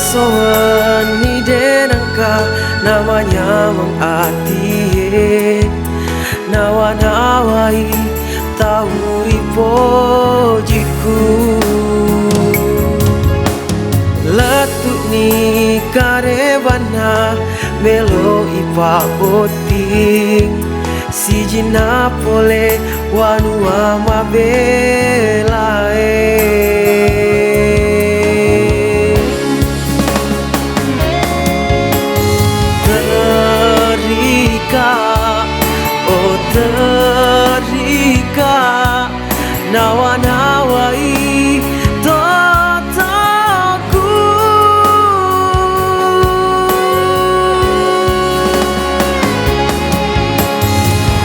soan ni denangka namanya mengatie nawa-nawai tauri pojiku letuk ni karebana melo ipa boting si jina pole wanua mabelae terika nawa-nawai totoku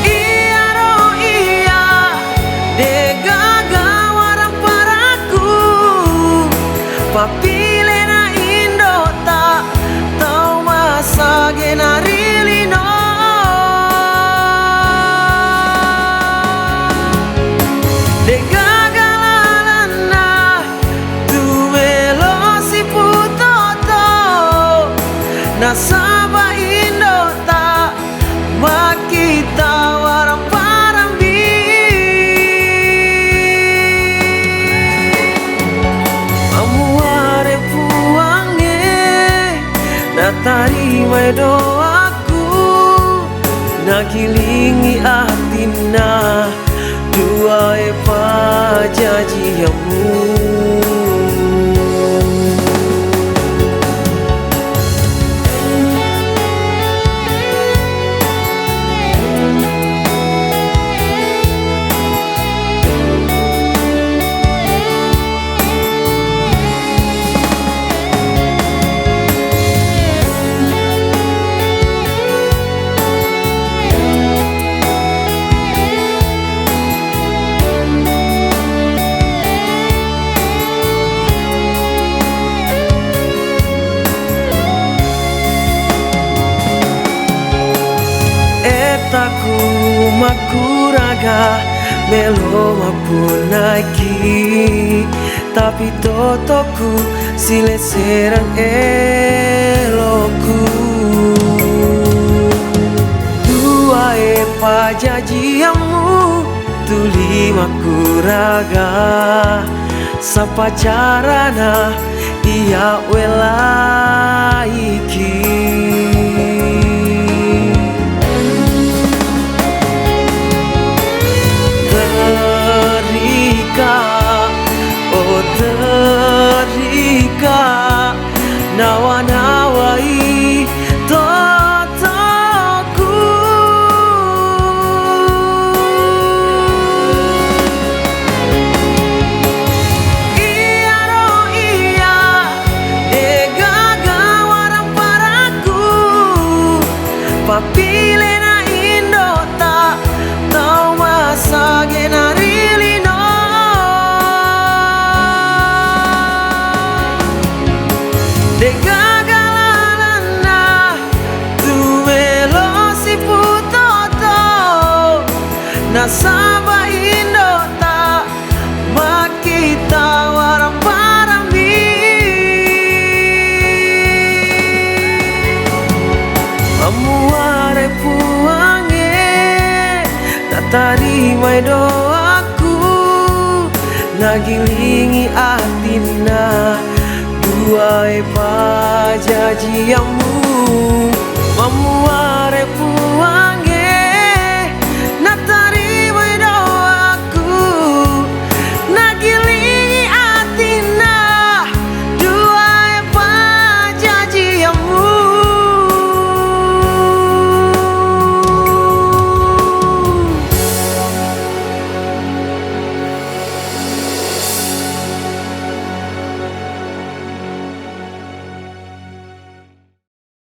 iya ro iya degaga warang paraku papilena indo tak tau masa genarilino nasaba indo tak makita warang parambi amuare puange natari mai doaku nagilingi atina dua pajajiamu taku makuraga melo mapunaki tapi totoku sile serang eloku dua pajajiamu tuli makuraga sapa carana iya welaiki terika nawa-nawai totoku iya ro iya degaga warang paraku papilena indo tak tau masa genarilino degagalana tu melo si putoto nasaba indo tak makita warang parambi amuare puange natari mai doaku nagilingi atina dua pajajiamu mamuare puang